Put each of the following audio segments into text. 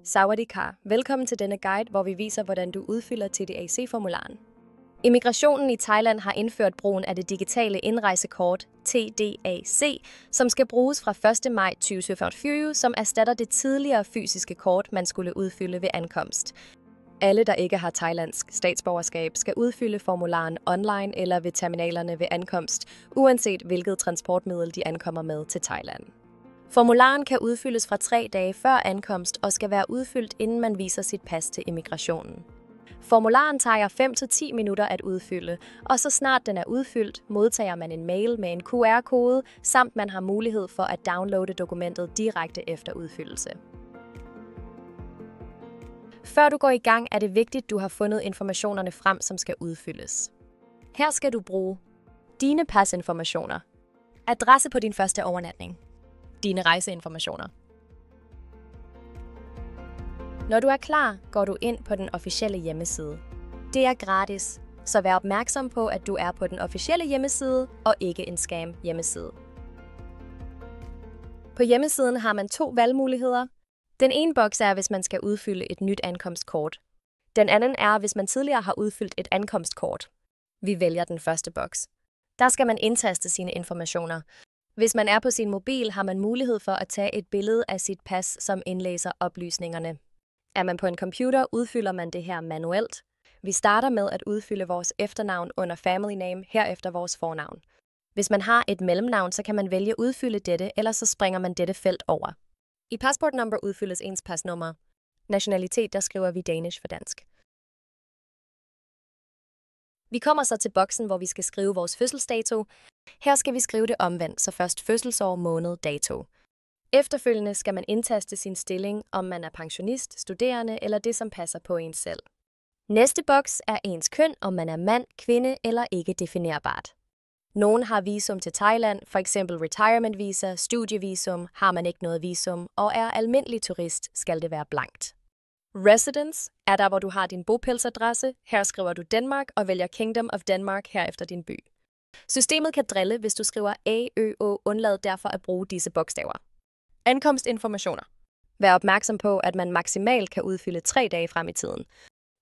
Sawadee-ka. Velkommen til denne guide, hvor vi viser, hvordan du udfylder TDAC-formularen. Immigrationen i Thailand har indført brugen af det digitale indrejsekort, TDAC, som skal bruges fra 1. maj 2024, som erstatter det tidligere fysiske kort, man skulle udfylde ved ankomst. Alle, der ikke har thailandsk statsborgerskab, skal udfylde formularen online eller ved terminalerne ved ankomst, uanset hvilket transportmiddel de ankommer med til Thailand. Formularen kan udfyldes fra 3 dage før ankomst og skal være udfyldt, inden man viser sit pas til immigrationen. Formularen tager 5 til 10 minutter at udfylde, og så snart den er udfyldt, modtager man en mail med en QR-kode, samt man har mulighed for at downloade dokumentet direkte efter udfyldelse. Før du går i gang, er det vigtigt, at du har fundet informationerne frem, som skal udfyldes. Her skal du bruge dine pasinformationer, adresse på din første overnatning, dine rejseinformationer. Når du er klar, går du ind på den officielle hjemmeside. Det er gratis, så vær opmærksom på, at du er på den officielle hjemmeside og ikke en scam hjemmeside. På hjemmesiden har man 2 valgmuligheder. Den ene boks er, hvis man skal udfylde et nyt ankomstkort. Den anden er, hvis man tidligere har udfyldt et ankomstkort. Vi vælger den første boks. Der skal man indtaste sine informationer. Hvis man er på sin mobil, har man mulighed for at tage et billede af sit pas, som indlæser oplysningerne. Er man på en computer, udfylder man det her manuelt. Vi starter med at udfylde vores efternavn under family name, herefter vores fornavn. Hvis man har et mellemnavn, så kan man vælge at udfylde dette, eller så springer man dette felt over. I passport number udfyldes ens pasnummer. Nationalitet, der skriver vi Danish for dansk. Vi kommer så til boksen, hvor vi skal skrive vores fødselsdato. Her skal vi skrive det omvendt, så først fødselsår, måned, dato. Efterfølgende skal man indtaste sin stilling, om man er pensionist, studerende eller det, som passer på en selv. Næste boks er ens køn, om man er mand, kvinde eller ikke definerbart. Nogen har visum til Thailand, f.eks. retirement visa, studievisum, har man ikke noget visum, og er almindelig turist, skal det være blankt. Residence er der, hvor du har din bopælsadresse. Her skriver du Danmark og vælger Kingdom of Denmark herefter din by. Systemet kan drille, hvis du skriver A, Ø, Å, undlad derfor at bruge disse bogstaver. Ankomstinformationer. Vær opmærksom på, at man maksimalt kan udfylde 3 dage frem i tiden.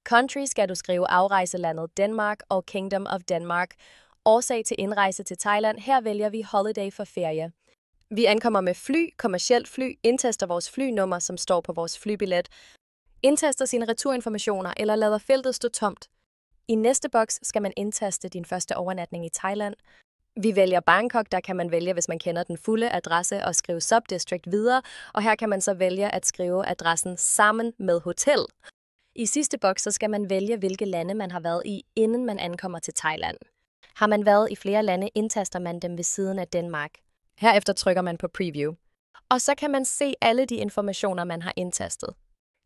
Country skal du skrive afrejselandet Danmark og Kingdom of Denmark. Årsag til indrejse til Thailand, her vælger vi holiday for ferie. Vi ankommer med fly, kommercielt fly, indtaster vores flynummer, som står på vores flybillet, indtaster sine returinformationer eller lader feltet stå tomt. I næste boks skal man indtaste din første overnatning i Thailand. Vi vælger Bangkok, der kan man vælge, hvis man kender den fulde adresse, og skrive subdistrict videre, og her kan man så vælge at skrive adressen sammen med hotel. I sidste boks så skal man vælge, hvilke lande man har været i, inden man ankommer til Thailand. Har man været i flere lande, indtaster man dem ved siden af Danmark. Herefter trykker man på Preview. Og så kan man se alle de informationer, man har indtastet.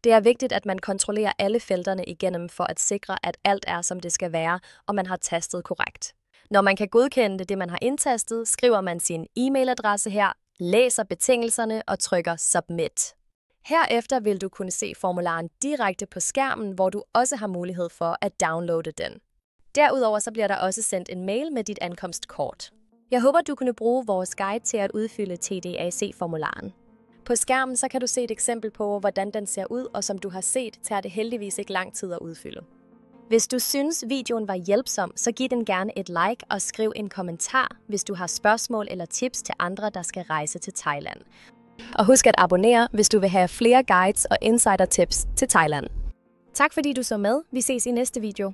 Det er vigtigt, at man kontrollerer alle felterne igennem for at sikre, at alt er, som det skal være, og man har tastet korrekt. Når man kan godkende det, man har indtastet, skriver man sin e-mailadresse her, læser betingelserne og trykker Submit. Herefter vil du kunne se formularen direkte på skærmen, hvor du også har mulighed for at downloade den. Derudover så bliver der også sendt en mail med dit ankomstkort. Jeg håber, du kunne bruge vores guide til at udfylde TDAC-formularen. På skærmen så kan du se et eksempel på, hvordan den ser ud, og som du har set, tager det heldigvis ikke lang tid at udfylde. Hvis du synes, videoen var hjælpsom, så giv den gerne et like og skriv en kommentar, hvis du har spørgsmål eller tips til andre, der skal rejse til Thailand. Og husk at abonnere, hvis du vil have flere guides og insider tips til Thailand. Tak fordi du så med. Vi ses i næste video.